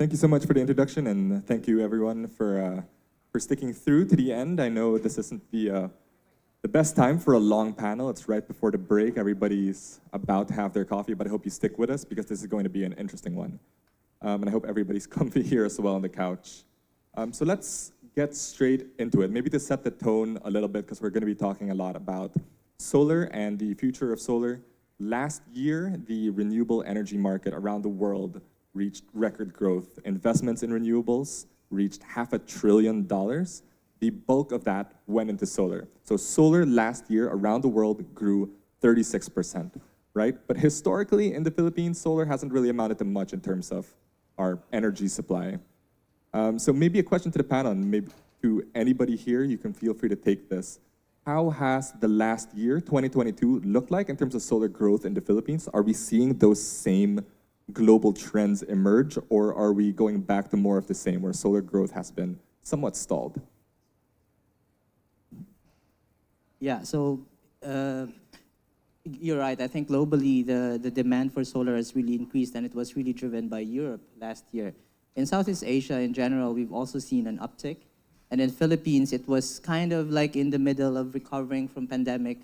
Thank you so much for the introduction, and thank you everyone for sticking through to the end. I know this isn't the best time for a long panel. It's right before the break. Everybody's about to have their coffee, but I hope you stick with us because this is going to be an interesting one. And I hope everybody's comfy here as well on the couch. So let's get straight into it. Maybe to set the tone a little bit, because we're going to be talking a lot about solar and the future of solar. Last year, the renewable energy market around the world reached record growth. Investments in renewables reached $500 billion. The bulk of that went into solar. So solar last year around the world grew 36%, right? But historically in the Philippines, solar hasn't really amounted to much in terms of our energy supply. So maybe a question to the panel, and maybe to anybody here, you can feel free to take this. How has the last year, 2022, looked like in terms of solar growth in the Philippines? Are we seeing those same global trends emerge, or are we going back to more of the same, where solar growth has been somewhat stalled? Yeah, so you're right. I think globally, the demand for solar has really increased, and it was really driven by Europe last year. In Southeast Asia in general, we've also seen an uptick. And in Philippines, it was kind of like in the middle of recovering from pandemic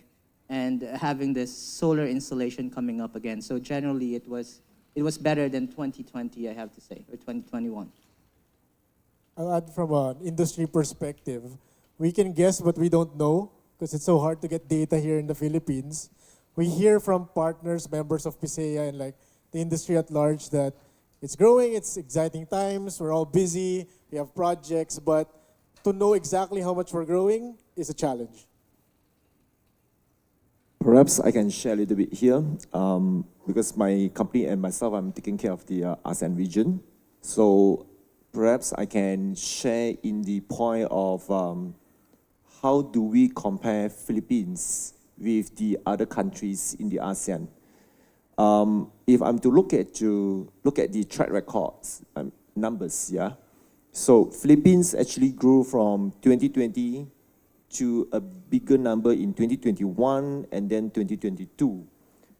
and having this solar installation coming up again. So generally, it was better than 2020, I have to say, or 2021. I'll add from an industry perspective. We can guess, but we don't know because it's so hard to get data here in the Philippines. We hear from partners, members of PISEA, and like the industry at large that it's growing, it's exciting times, we're all busy, we have projects, but to know exactly how much we're growing is a challenge. Perhaps I can share a little bit here because my company and myself, I'm taking care of the ASEAN region. So perhaps I can share in the point of how do we compare Philippines with the other countries in the ASEAN. If I'm to look at the track records numbers, yeah. So Philippines actually grew from 2020 to a bigger number in 2021 and then 2022.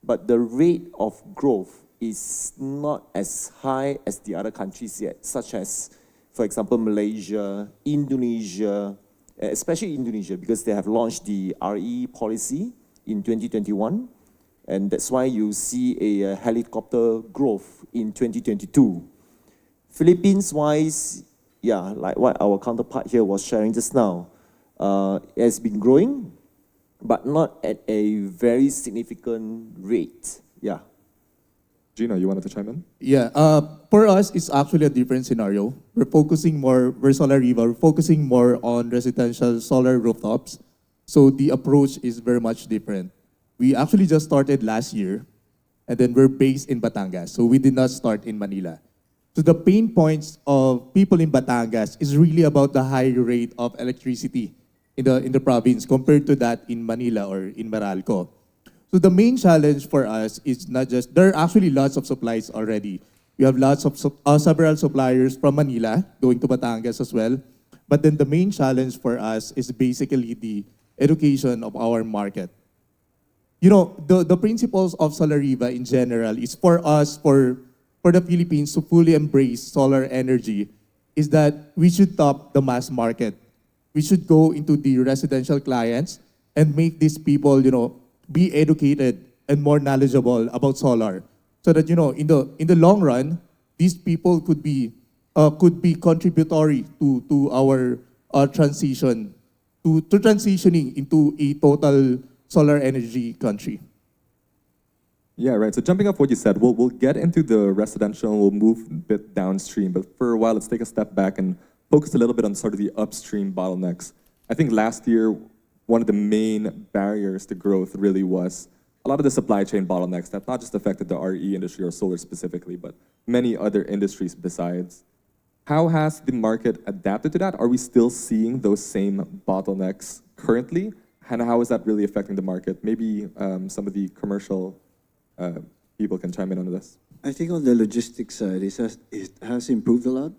But the rate of growth is not as high as the other countries yet, such as, for example, Malaysia, Indonesia, especially Indonesia, because they have launched the RE policy in 2021. And that's why you see a helicopter growth in 2022. Philippines-wise, yeah, like what our counterpart here was sharing just now, it has been growing, but not at a very significant rate. Yeah. Gino, you wanted to chime in? Yeah, for us, it's actually a different scenario. We're Solariva, we're focusing more on residential solar rooftops. So the approach is very much different. We actually just started last year, and then we're based in Batangas. So we did not start in Manila. So the pain points of people in Batangas is really about the high rate of electricity in the province compared to that in Manila or in Meralco. So the main challenge for us is not just, there are actually lots of supplies already. We have lots of several suppliers from Manila going to Batangas as well. But then the main challenge for us is basically the education of our market. You know, the principles of Solariva in general is for us, for the Philippines to fully embrace solar energy, is that we should top the mass market. We should go into the residential clients and make these people, you know, be educated and more knowledgeable about solar, so that, you know, in the long run, these people could be contributory to our transition to transitioning into a total solar energy country. Yeah, right. So jumping off what you said, we'll get into the residential, we'll move a bit downstream, but for a while, let's take a step back and focus a little bit on sort of the upstream bottlenecks. I think last year, one of the main barriers to growth really was a lot of the supply chain bottlenecks that not just affected the RE industry or solar specifically, but many other industries besides. How has the market adapted to that? Are we still seeing those same bottlenecks currently? And how is that really affecting the market? Maybe some of the commercial people can chime in on this. I think on the logistics side, it has improved a lot.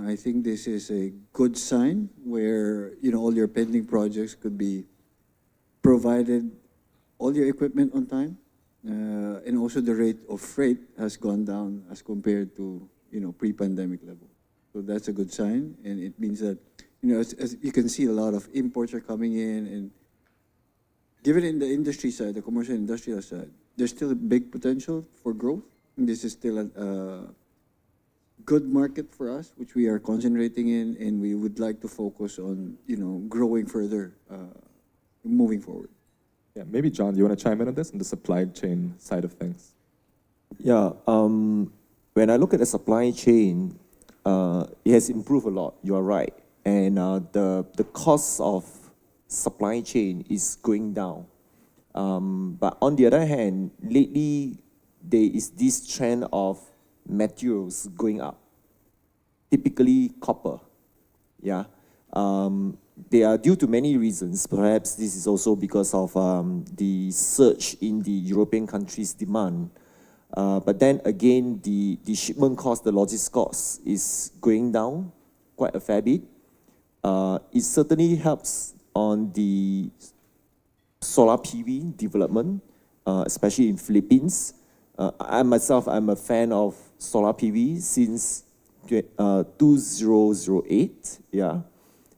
I think this is a good sign where, you know, all your pending projects could be provided, all your equipment on time, and also the rate of freight has gone down as compared to pre-pandemic level. So that's a good sign, and it means that, as you can see, a lot of imports are coming in, and given in the industry side, the commercial industrial side, there's still a big potential for growth. And this is still a good market for us, which we are concentrating in, and we would like to focus on, growing further, moving forward. Yeah, maybe John, do you want to chime in on this, on the supply chain side of things? Yeah, when I look at the supply chain, it has improved a lot. You are right, and the cost of supply chain is going down. But on the other hand, lately there is this trend of materials going up. Typically copper. Yeah. They are due to many reasons. Perhaps this is also because of the surge in the European countries' demand. But then again, the shipment cost, the logistics cost is going down quite a fair bit. It certainly helps on the solar PV development, especially in Philippines. I myself, I'm a fan of solar PV since 2008, yeah.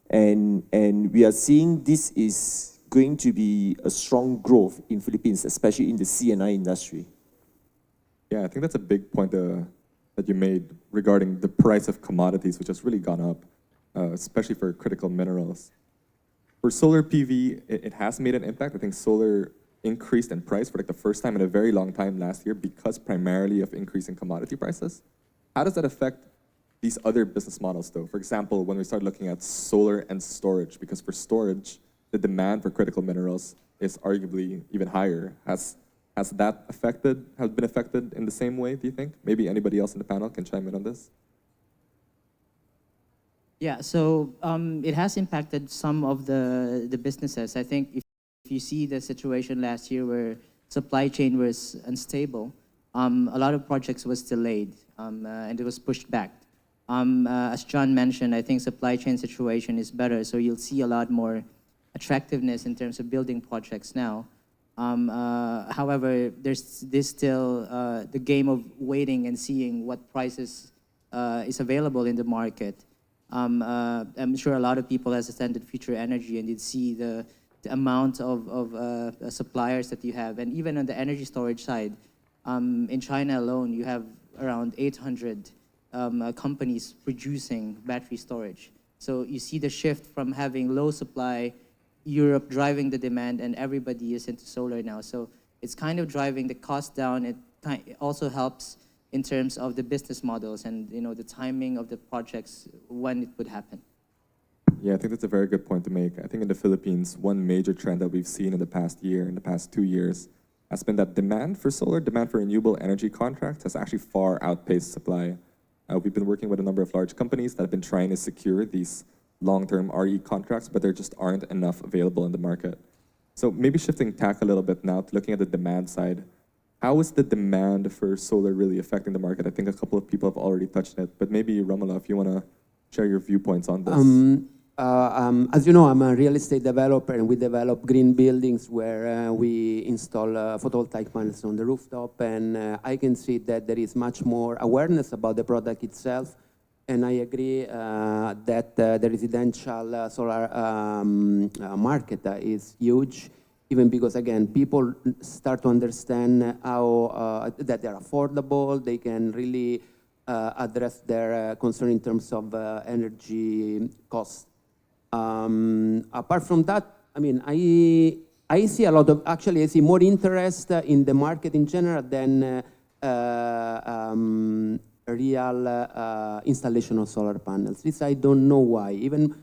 And we are seeing this is going to be a strong growth in Philippines, especially in the C&I industry. Yeah, I think that's a big point that you made regarding the price of commodities, which has really gone up, especially for critical minerals. For solar PV, it has made an impact. I think solar increased in price for like the first time in a very long time last year because primarily of increasing commodity prices. How does that affect these other business models though? For example, when we start looking at solar and storage, because for storage, the demand for critical minerals is arguably even higher. Has been affected in the same way, do you think? Maybe anybody else in the panel can chime in on this? Yeah, so it has impacted some of the businesses. I think if you see the situation last year where supply chain was unstable, a lot of projects was delayed and it was pushed back. As John mentioned, I think supply chain situation is better, so you'll see a lot more attractiveness in terms of building projects now. However, there's still the game of waiting and seeing what prices is available in the market. I'm sure a lot of people has attended Future Energy and did see the amount of suppliers that you have. And even on the energy storage side, in China alone, you have around 800 companies producing battery storage. So you see the shift from having low supply, Europe driving the demand, and everybody is into solar now. So it's kind of driving the cost down. It also helps in terms of the business models and the timing of the projects when it would happen. Yeah, I think that's a very good point to make. I think in the Philippines, one major trend that we've seen in the past year, in the past 2 years, has been that demand for solar, demand for renewable energy contracts has actually far outpaced supply. We've been working with a number of large companies that have been trying to secure these long-term RE contracts, but there just aren't enough available in the market. So maybe shifting tack a little bit now, to looking at the demand side. How is the demand for solar really affecting the market? I think a couple of people have already touched it, but maybe Romolo, if you want to share your viewpoints on this. As you know, I'm a real estate developer, and we develop green buildings where we install photovoltaic panels on the rooftop, and I can see that there is much more awareness about the product itself, and I agree that the residential solar market is huge, even because, again, people start to understand how that they're affordable, they can really address their concern in terms of energy costs. Apart from that, I mean, I see a lot of, actually I see more interest in the market in general than real installation of solar panels. This I don't know why, even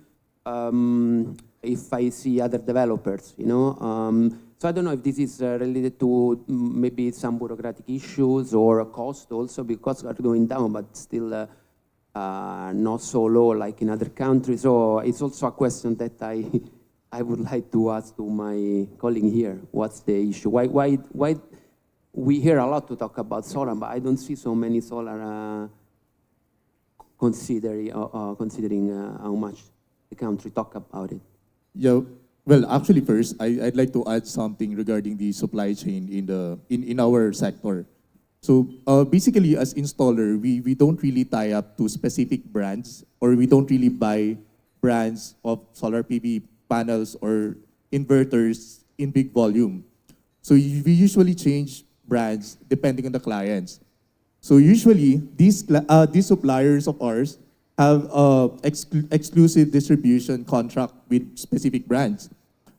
if I see other developers, so I don't know if this is related to maybe some bureaucratic issues or cost also, because are going down, but still not so low like in other countries. So it's also a question that I would like to ask to my colleague here. What's the issue? Why we hear a lot to talk about solar, but I don't see so many solar considering how much the country talk about it. Yeah, well, actually, first, I'd like to add something regarding the supply chain in our sector. So basically, as installer, we don't really tie up to specific brands, or we don't really buy brands of solar PV panels or inverters in big volume. So we usually change brands depending on the clients. So usually, these suppliers of ours have exclusive distribution contract with specific brands.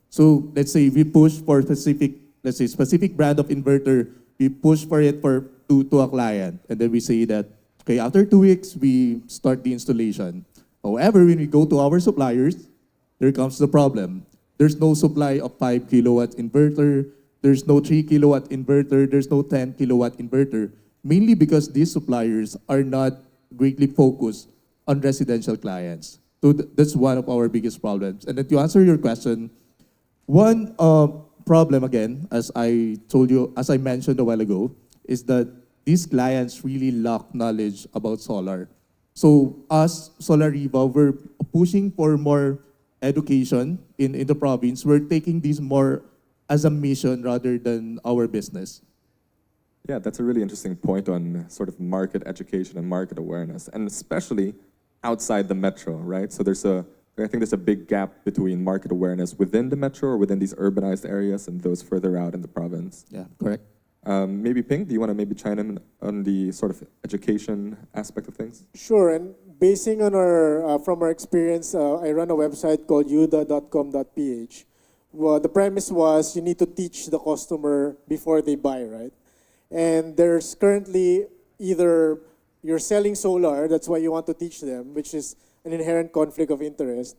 So let's say we push for specific brand of inverter, we push for it to a client, and then we say that, okay, after 2 weeks, we start the installation. However, when we go to our suppliers, there comes the problem. There's no supply of 5 kilowatt inverter, there's no 3 kilowatt inverter, there's no 10 kilowatt inverter, mainly because these suppliers are not greatly focused on residential clients. So that's one of our biggest problems. And then to answer your question, one problem again, as I told you, as I mentioned a while ago, is that these clients really lack knowledge about solar. So us, Solariva, we're pushing for more education in the province. We're taking this more as a mission rather than our business. Yeah, that's a really interesting point on sort of market education and market awareness, and especially outside the metro, right? So I think there's a big gap between market awareness within the metro or within these urbanized areas and those further out in the province. Yeah, correct. Maybe Ping, do you want to maybe chime in on the sort of education aspect of things? Sure, and basing on from our experience, I run a website called yuda.com.ph. Well, the premise was you need to teach the customer before they buy, right? And there's currently either you're selling solar, that's why you want to teach them, which is an inherent conflict of interest.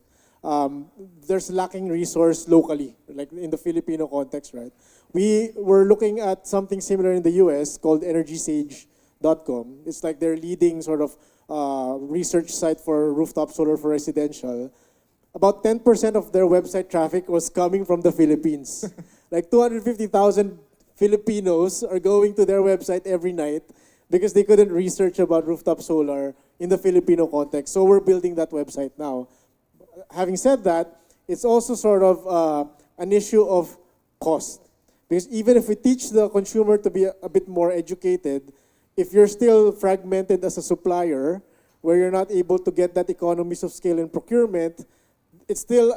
There's lacking resource locally, like in the Filipino context, right? We were looking at something similar in the US called EnergySage.com. It's like their leading sort of research site for rooftop solar for residential. About 10% of their website traffic was coming from the Philippines. Like 250,000 Filipinos are going to their website every night because they couldn't research about rooftop solar in the Filipino context. So we're building that website now. Having said that, it's also sort of an issue of cost. Because even if we teach the consumer to be a bit more educated, if you're still fragmented as a supplier, where you're not able to get that economies of scale in procurement, it's still,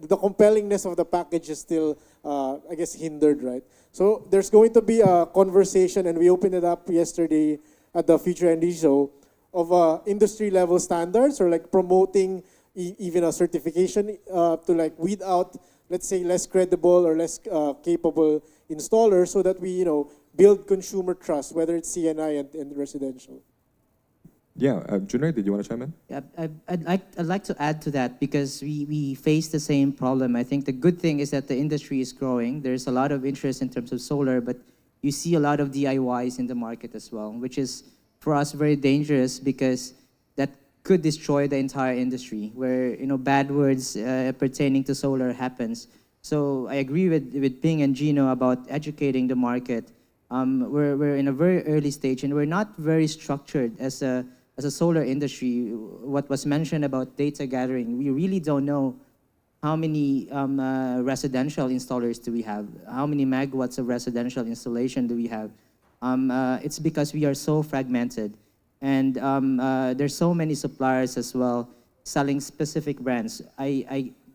the compellingness of the package is still, I guess, hindered, right? So there's going to be a conversation, and we opened it up yesterday at the Future ND show, of industry-level standards, or like promoting even a certification to like weed out, let's say, less credible or less capable installers, so that we, build consumer trust, whether it's CNI and residential. Yeah, Junrhey, did you want to chime in? Yeah, I'd like to add to that, because we face the same problem. I think the good thing is that the industry is growing. There's a lot of interest in terms of solar, but you see a lot of DIYs in the market as well, which is for us very dangerous, because that could destroy the entire industry, where bad words pertaining to solar happens. So I agree with Ping and Gino about educating the market. We're in a very early stage, and we're not very structured as a solar industry. What was mentioned about data gathering, we really don't know how many residential installers do we have, how many megawatts of residential installation do we have. It's because we are so fragmented, and there's so many suppliers as well selling specific brands.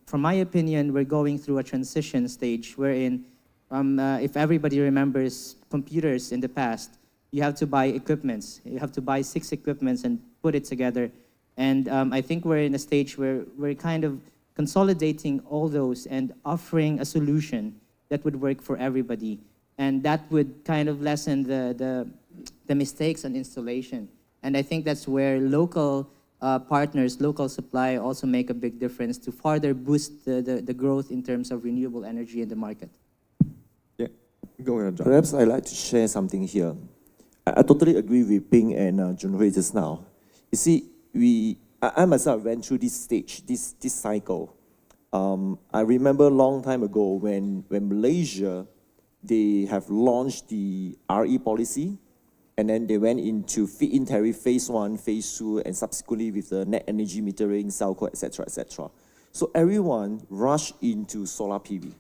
From my opinion, we're going through a transition stage wherein, if everybody remembers computers in the past, you have to buy equipments. You have to buy 6 equipments and put it together. And I think we're in a stage where we're kind of consolidating all those and offering a solution that would work for everybody. And that would kind of lessen the mistakes on installation. And I think that's where local partners, local supply also make a big difference to further boost the growth in terms of renewable energy in the market. Yeah, go ahead, John. Perhaps I'd like to share something here. I totally agree with Ping and Junrhey just now. You see, I myself went through this stage, this cycle. I remember a long time ago when Malaysia, they have launched the RE policy, and then they went into feed-in tariff phase 1, phase 2, and subsequently with the net energy metering, Celco, etc., etc. So everyone rushed into solar PV,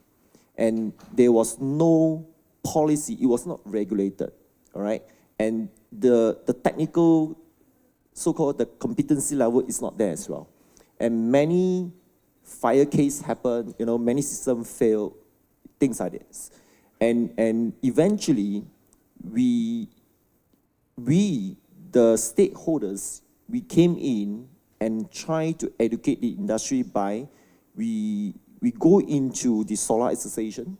and there was no policy. It was not regulated, all right? and the technical, so-called the competency level is not there as well. And many fire case happen, many systems fail, things like this. And eventually, we, the stakeholders, we came in and try to educate the industry by, we go into the solar association,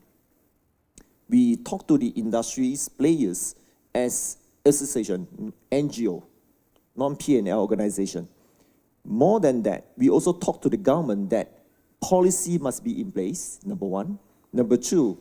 we talk to the industry's players as association, NGO, non-P&L organization. More than that, we also talk to the government that policy must be in place, number one. Number two,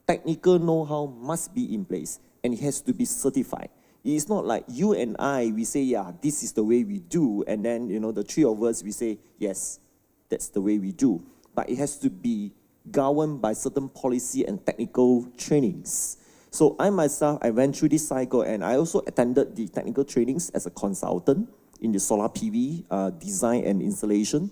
technical know-how must be in place, and it has to be certified. It's not like you and I, we say, yeah, this is the way we do, and then, the three of us, we say, yes, that's the way we do. But it has to be governed by certain policy and technical trainings. So I myself, I went through this cycle, and I also attended the technical trainings as a consultant in the solar PV design and installation.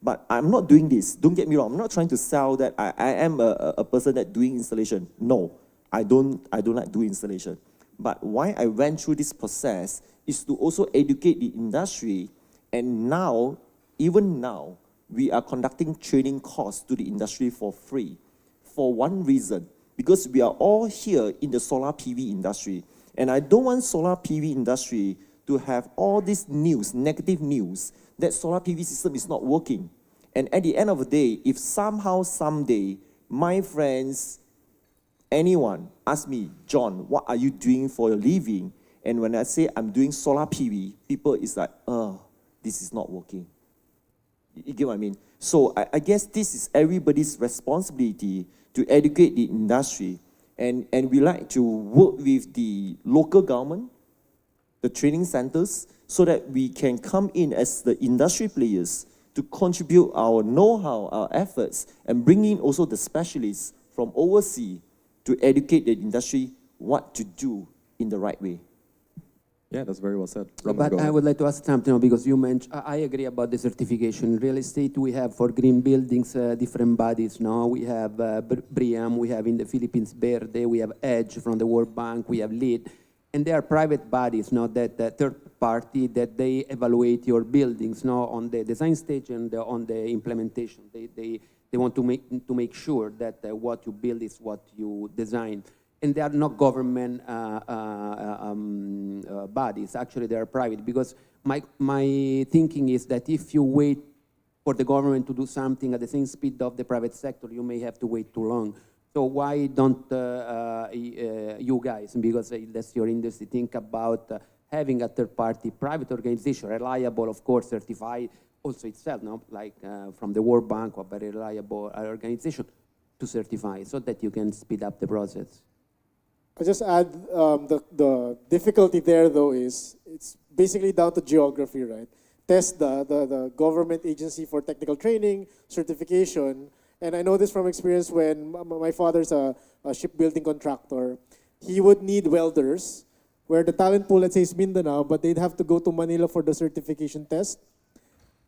But I'm not doing this. Don't get me wrong. I'm not trying to sell that I am a person that doing installation. No, I don't like doing installation. But why I went through this process is to also educate the industry. And now, even now, we are conducting training courses to the industry for free. For one reason, because we are all here in the solar PV industry. And I don't want solar PV industry to have all this news, negative news, that solar PV system is not working. And at the end of the day, if somehow, someday, my friends, anyone, ask me, John, what are you doing for a living? And when I say I'm doing solar PV, people is like, oh, this is not working. You get what I mean? So I guess this is everybody's responsibility to educate the industry. And we like to work with the local government, the training centers, so that we can come in as the industry players to contribute our know-how, our efforts, and bring in also the specialists from overseas to educate the industry what to do in the right way. Yeah, that's very well said. But I would like to ask something, because you mentioned, I agree about the certification. In real estate, we have for green buildings different bodies. Now we have BREEAM, we have in the Philippines Verde, we have EDGE from the World Bank, we have LEED. And they are private bodies, not that third party, that they evaluate your buildings, on the design stage and on the implementation. They want to make sure that what you build is what you design. And they are not government bodies. Actually, they are private, because my thinking is that if you wait for the government to do something at the same speed of the private sector, you may have to wait too long. So why don't you guys, because that's your industry, think about having a third-party private organization, reliable, of course, certified also itself, like from the World Bank, or very reliable organization to certify, so that you can speed up the process? I just add the difficulty there, though, is it's basically down to geography, right? TESDA, the government agency for technical training, certification. And I know this from experience when my father's a shipbuilding contractor. He would need welders, where the talent pool, let's say, is Mindanao, but they'd have to go to Manila for the certification test.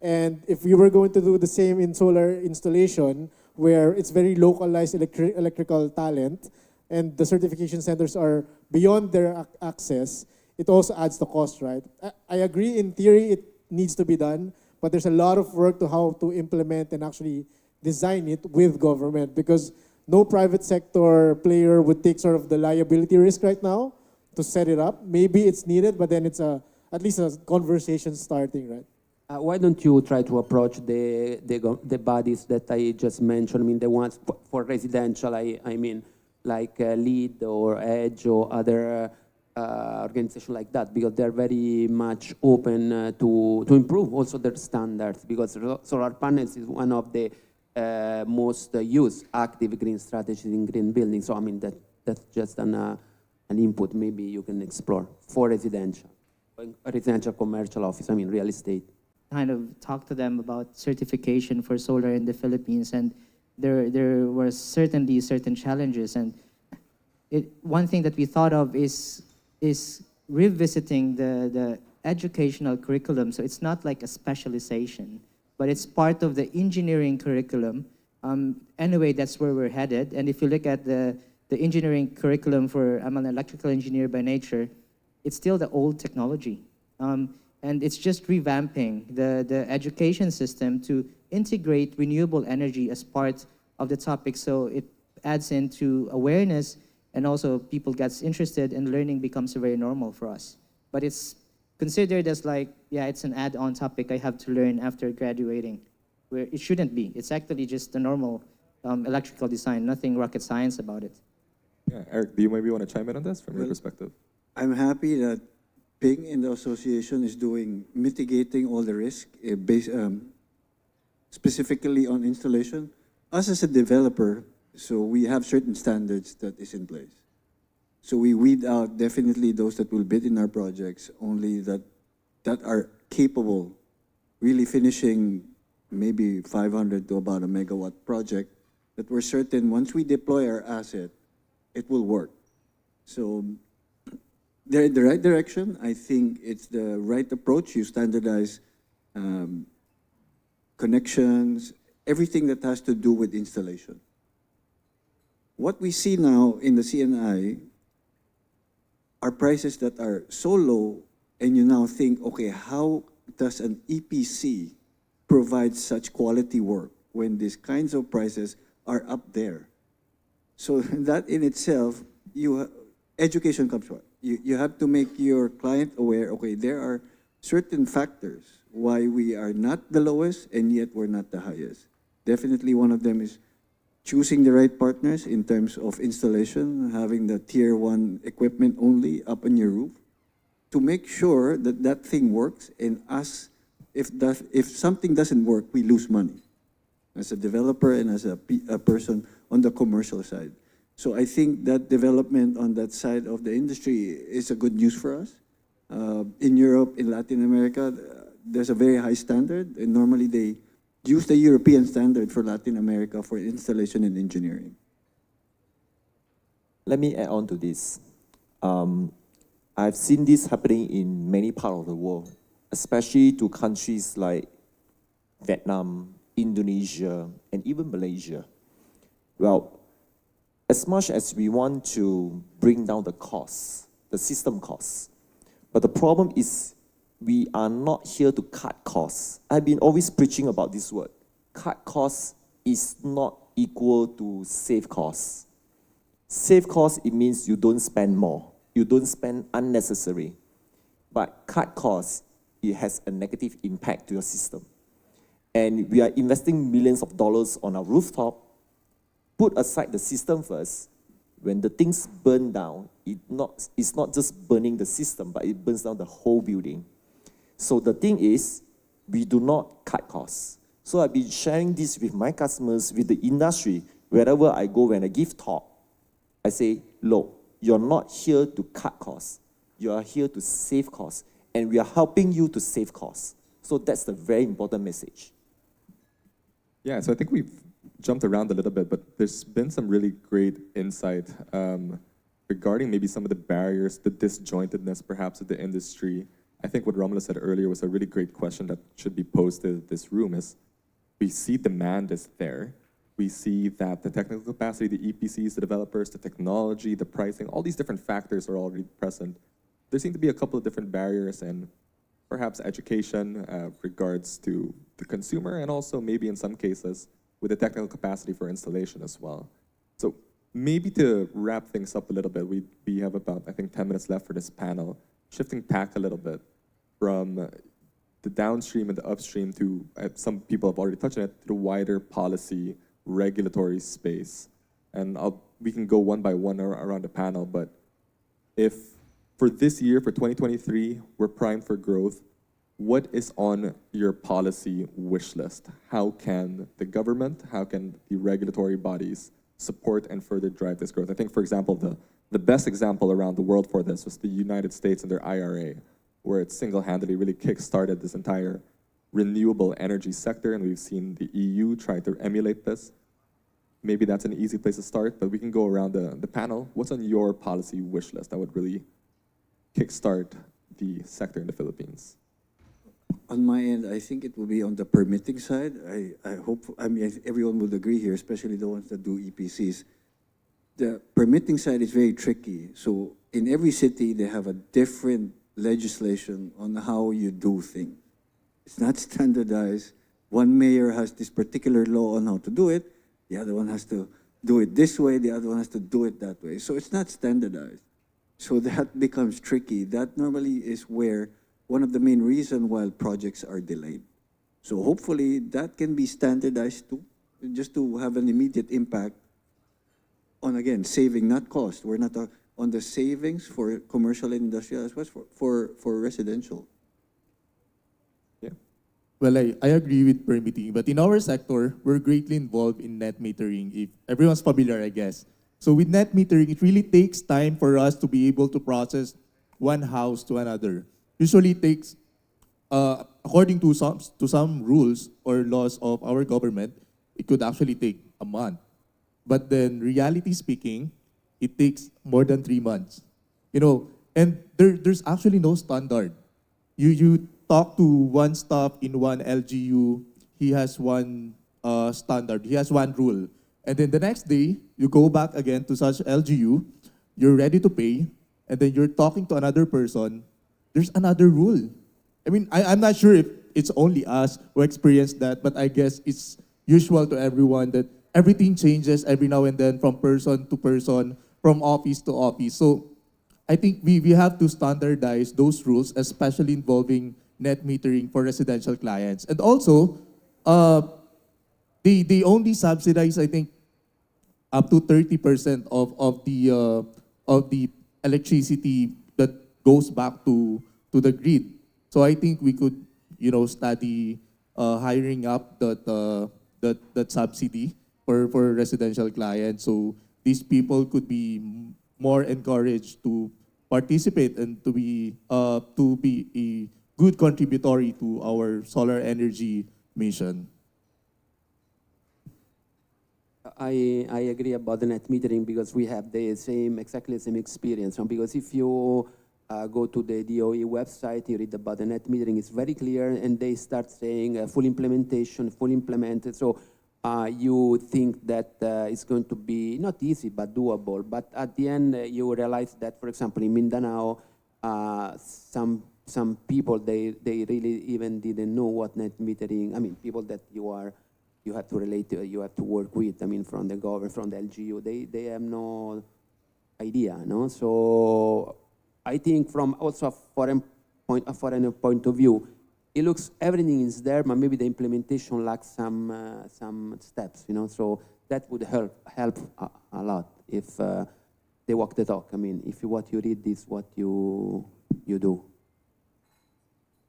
And if we were going to do the same in solar installation, where it's very localized electrical talent, and the certification centers are beyond their access, it also adds the cost, right? I agree, in theory, it needs to be done, but there's a lot of work to how to implement and actually design it with government, because no private sector player would take sort of the liability risk right now to set it up. Maybe it's needed, but then it's at least a conversation starting, right? Why don't you try to approach the bodies that I just mentioned? I mean, the ones for residential, I mean, like LEED or EDGE or other organization like that, because they're very much open to improve also their standards, because solar panels is one of the most used active green strategies in green buildings. So I mean, that's just an input maybe you can explore for residential commercial office, I mean real estate. Kind of talk to them about certification for solar in the Philippines, and there were certainly certain challenges. And one thing that we thought of is revisiting the educational curriculum. So it's not like a specialization, but it's part of the engineering curriculum. Anyway, that's where we're headed. And if you look at the engineering curriculum I'm an electrical engineer by nature, it's still the old technology. And it's just revamping the education system to integrate renewable energy as part of the topic, so it adds into awareness, and also people gets interested, and learning becomes very normal for us. But it's considered as like, yeah, it's an add-on topic I have to learn after graduating, where it shouldn't be. It's actually just a normal electrical design, nothing rocket science about it. Yeah, Eric, do you maybe want to chime in on this from your perspective? I'm happy that Ping in the association is doing mitigating all the risk, specifically on installation. Us as a developer, so we have certain standards that is in place. So we weed out definitely those that will bid in our projects, only that are capable, really finishing maybe 500 to about a megawatt project, that we're certain once we deploy our asset, it will work. So they're in the right direction. I think it's the right approach. You standardize connections, everything that has to do with installation. What we see now in the CNI are prices that are so low, and you now think, okay, how does an EPC provide such quality work when these kinds of prices are up there? So that in itself, education comes from. You have to make your client aware, okay, there are certain factors why we are not the lowest and yet we're not the highest. Definitely one of them is choosing the right partners in terms of installation, having the tier 1 equipment only up on your roof to make sure that that thing works, and us, if something doesn't work, we lose money as a developer and as a person on the commercial side. So I think that development on that side of the industry is a good news for us. In Europe, in Latin America, there's a very high standard, and normally they use the European standard for Latin America for installation and engineering. Let me add on to this. I've seen this happening in many parts of the world, especially to countries like Vietnam, Indonesia, and even Malaysia. Well, as much as we want to bring down the costs, the system costs, but the problem is we are not here to cut costs. I've been always preaching about this word. Cut costs is not equal to save costs. Save costs, it means you don't spend more. You don't spend unnecessary. But cut costs, it has a negative impact to your system. And we are investing millions of dollars on our rooftop. Put aside the system first. When the things burn down, it's not just burning the system, but it burns down the whole building. So the thing is, we do not cut costs. So I've been sharing this with my customers, with the industry. Wherever I go, when I give talk, I say, look, you're not here to cut costs. You are here to save costs. And we are helping you to save costs. So that's the very important message. Yeah, so I think we've jumped around a little bit, but there's been some really great insight regarding maybe some of the barriers, the disjointedness perhaps of the industry. I think what Romolo said earlier was a really great question that should be posed to this room is, we see demand is there. We see that the technical capacity, the EPCs, the developers, the technology, the pricing, all these different factors are already present. There seem to be a couple of different barriers, and perhaps education regards to the consumer, and also maybe in some cases with the technical capacity for installation as well. So maybe to wrap things up a little bit, we have about, I think, 10 minutes left for this panel, shifting tack a little bit from the downstream and the upstream to, some people have already touched on it, to the wider policy, regulatory space. And we can go one by one around the panel, but if for this year, for 2023, we're primed for growth, what is on your policy wish list? How can the government, how can the regulatory bodies support and further drive this growth? I think, for example, the best example around the world for this was the United States and their IRA, where it single-handedly really kick-started this entire renewable energy sector, and we've seen the EU try to emulate this. Maybe that's an easy place to start, but we can go around the panel. What's on your policy wish list that would really kickstart the sector in the Philippines? On my end, I think it will be on the permitting side. I hope, I mean, everyone would agree here, especially the ones that do EPCs. The permitting side is very tricky. So in every city, they have a different legislation on how you do things. It's not standardized. One mayor has this particular law on how to do it. The other one has to do it this way. The other one has to do it that way. So it's not standardized. So that becomes tricky. That normally is where one of the main reasons why projects are delayed. So hopefully that can be standardized too, just to have an immediate impact on, again, saving, not cost. We're not on the savings for commercial and industrial as well as for residential. Well, I agree with permitting, but in our sector, we're greatly involved in net metering, if everyone's familiar, I guess. So with net metering, it really takes time for us to be able to process one house to another. Usually it takes, according to some rules or laws of our government, it could actually take a month. But then, reality speaking, it takes more than 3 months. You know, and there's actually no standard. You talk to one staff in one LGU, he has one standard, he has one rule. And then the next day, you go back again to such LGU, you're ready to pay, and then you're talking to another person, there's another rule. I mean, I'm not sure if it's only us who experience that, but I guess it's usual to everyone that everything changes every now and then from person to person, from office to office. So I think we have to standardize those rules, especially involving net metering for residential clients. And also, they only subsidize, I think, up to 30% of the electricity that goes back to the grid. So I think we could, study hiring up that subsidy for residential clients. So these people could be more encouraged to participate and to be a good contributory to our solar energy mission. I agree about the net metering because we have exactly the same experience. Because if you go to the DOE website, you read about the net metering, it's very clear, and they start saying full implementation, full implemented. So you think that it's going to be not easy, but doable. But at the end, you realize that, for example, in Mindanao, some people, they really even didn't know what net metering, people that you have to relate to, you have to work with, from the government, from the LGU, they have no idea, no? So I think from also a foreign point of view, it looks everything is there, but maybe the implementation lacks some steps, So that would help a lot if they walk the talk. If what you read is what you do.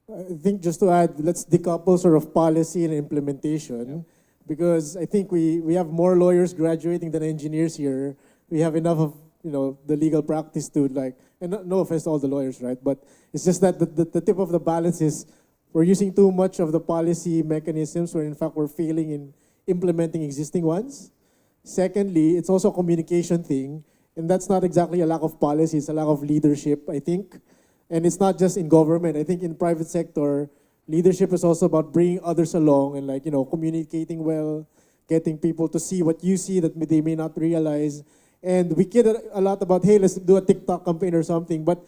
I think just to add, let's decouple sort of policy and implementation, because I think we have more lawyers graduating than engineers here. We have enough of the legal practice to and no offense to all the lawyers, right? But it's just that the tip of the balance is we're using too much of the policy mechanisms where in fact we're failing in implementing existing ones. Secondly, it's also a communication thing, and that's not exactly a lack of policy, it's a lack of leadership, I think. And it's not just in government. I think in private sector, leadership is also about bringing others along and communicating well, getting people to see what you see that they may not realize. And we kid a lot about, hey, let's do a TikTok campaign or something. But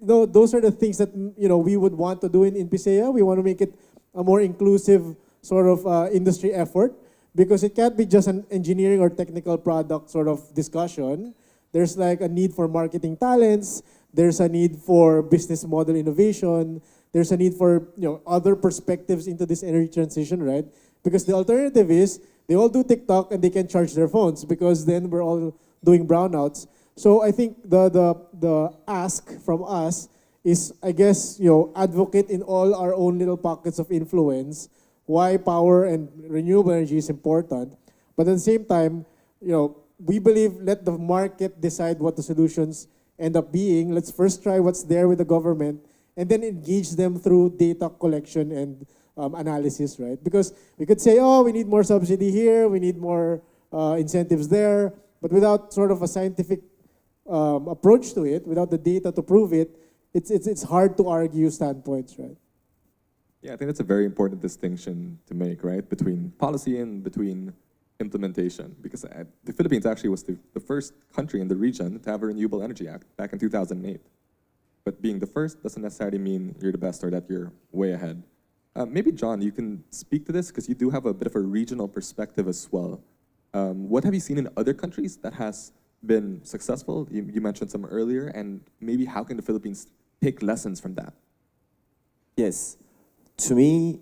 those are the things that we would want to do in PISEA. We want to make it a more inclusive sort of industry effort, because it can't be just an engineering or technical product sort of discussion. There's a need for marketing talents. There's a need for business model innovation. There's a need for other perspectives into this energy transition, right? Because the alternative is they all do TikTok and they can charge their phones, because then we're all doing brownouts. So I think the ask from us is, I guess, advocate in all our own little pockets of influence why power and renewable energy is important. But at the same time, we believe let the market decide what the solutions end up being. Let's first try what's there with the government and then engage them through data collection and analysis, right? Because we could say, oh, we need more subsidy here, we need more incentives there, but without sort of a scientific approach to it, without the data to prove it, it's hard to argue standpoints, right? Yeah, I think that's a very important distinction to make, right? Between policy and between implementation? Because the Philippines actually was the first country in the region to have a Renewable Energy Act back in 2008. But being the first doesn't necessarily mean you're the best or that you're way ahead. Maybe, John, you can speak to this because you do have a bit of a regional perspective as well. What have you seen in other countries that has been successful? You mentioned some earlier, and maybe how can the Philippines take lessons from that? Yes. To me,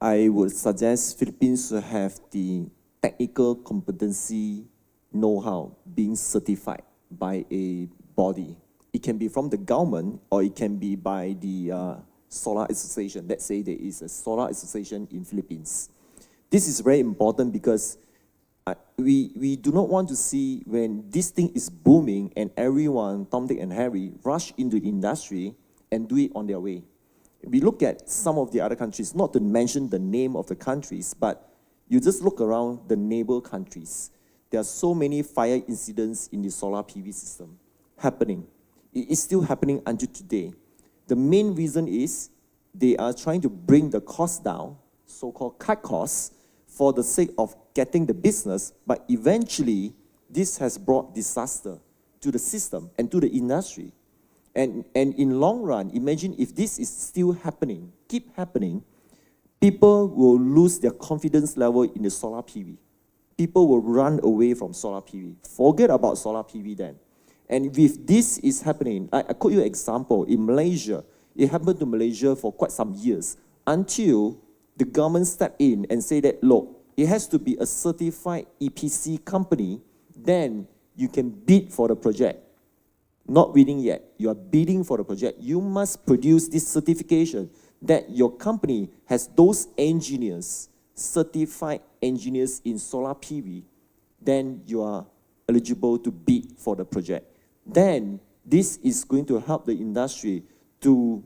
I would suggest Philippines to have the technical competency know-how being certified by a body. It can be from the government or it can be by the solar association. Let's say there is a solar association in Philippines. This is very important because we do not want to see when this thing is booming and everyone, Tom, Dick, and Harry, rush into the industry and do it on their way. We look at some of the other countries, not to mention the name of the countries, but you just look around the neighbor countries. There are so many fire incidents in the solar PV system happening. It is still happening until today. The main reason is they are trying to bring the cost down, so-called cut costs, for the sake of getting the business, but eventually this has brought disaster to the system and to the industry. And in long run, imagine if this is still happening, keep happening, people will lose their confidence level in the solar PV. People will run away from solar PV. Forget about solar PV then. And if this is happening, I quote you an example. In Malaysia, it happened to Malaysia for quite some years until the government stepped in and said that, look, it has to be a certified EPC company, then you can bid for the project. Not bidding yet, you are bidding for the project. You must produce this certification that your company has those engineers, certified engineers in solar PV, then you are eligible to bid for the project. Then this is going to help the industry to,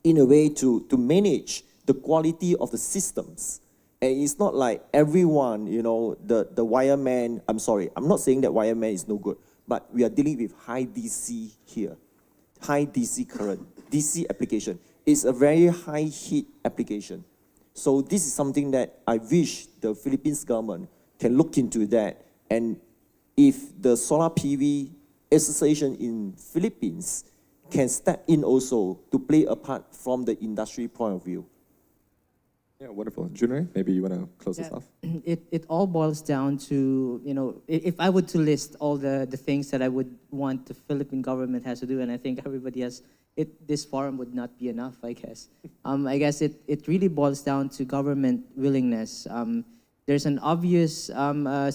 in a way, to manage the quality of the systems. And it's not like everyone, you know, the wireman, I'm sorry, I'm not saying that wireman is no good, but we are dealing with high DC here, high DC current, DC application. It's a very high heat application. So this is something that I wish the Philippines government can look into that. And if the solar PV association in Philippines can step in also to play a part from the industry point of view. Yeah, wonderful. Junrhey, maybe you want to close this off? It all boils down to, you know, if I would to list all the things that I would want the Philippine government has to do, and I think everybody has, this forum would not be enough, I guess. I guess it really boils down to government willingness. There's an obvious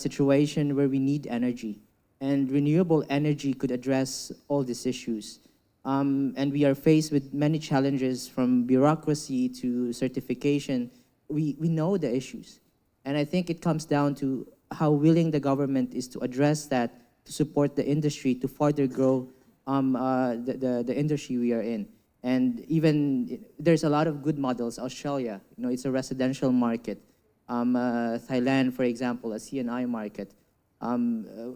situation where we need energy, and renewable energy could address all these issues. And we are faced with many challenges from bureaucracy to certification. We know the issues. And I think it comes down to how willing the government is to address that, to support the industry, to further grow the industry we are in. And even, there's a lot of good models. Australia, you know, it's a residential market. Thailand, for example, a CNI market.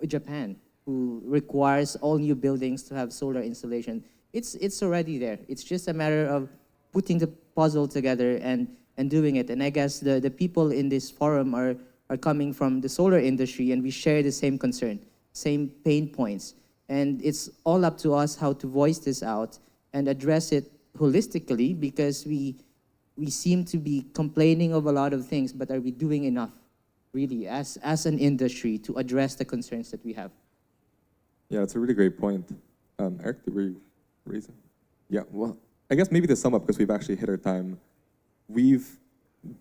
Japan, who requires all new buildings to have solar installation. It's already there. It's just a matter of putting the puzzle together and doing it. And I guess the people in this forum are coming from the solar industry, and we share the same concern, same pain points. And it's all up to us how to voice this out and address it holistically, because we seem to be complaining of a lot of things, but are we doing enough, really, as an industry to address the concerns that we have? Yeah, it's a really great point. Eric, did we raise it? Yeah, well, I guess maybe to sum up, because we've actually hit our time, we've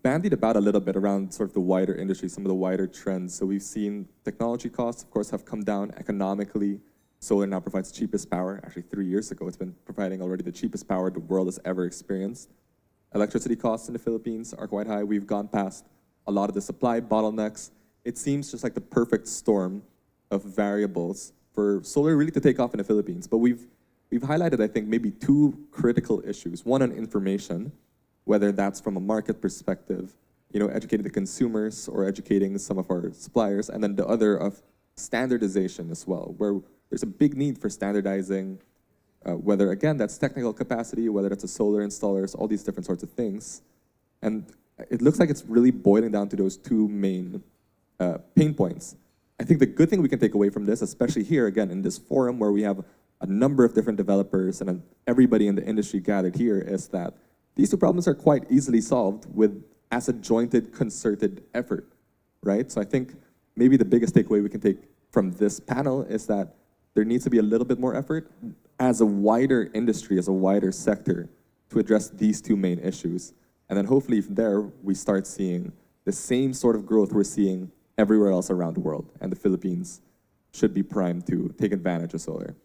bandied about a little bit around sort of the wider industry, some of the wider trends. So we've seen technology costs, of course, have come down economically. Solar now provides cheapest power. Actually, 3 years ago, it's been providing already the cheapest power the world has ever experienced. Electricity costs in the Philippines are quite high. We've gone past a lot of the supply bottlenecks. It seems just like the perfect storm of variables for solar really to take off in the Philippines. But we've highlighted, I think, maybe two critical issues. One on information, whether that's from a market perspective, you know, educating the consumers or educating some of our suppliers, and then the other of standardization as well, where there's a big need for standardizing, whether, again, that's technical capacity, whether that's a solar installers, all these different sorts of things. And it looks like it's really boiling down to those two main pain points. I think the good thing we can take away from this, especially here, again, in this forum where we have a number of different developers and everybody in the industry gathered here, is that these two problems are quite easily solved as a jointed, concerted effort, right? So I think maybe the biggest takeaway we can take from this panel is that there needs to be a little bit more effort as a wider industry, as a wider sector, to address these two main issues. And then hopefully from there, we start seeing the same sort of growth we're seeing everywhere else around the world. And the Philippines should be primed to take advantage of solar.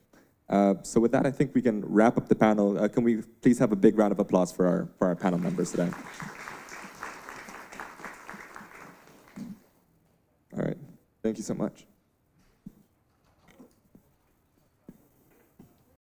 So with that, I think we can wrap up the panel. Can we please have a big round of applause for our panel members today? All right, thank you so much.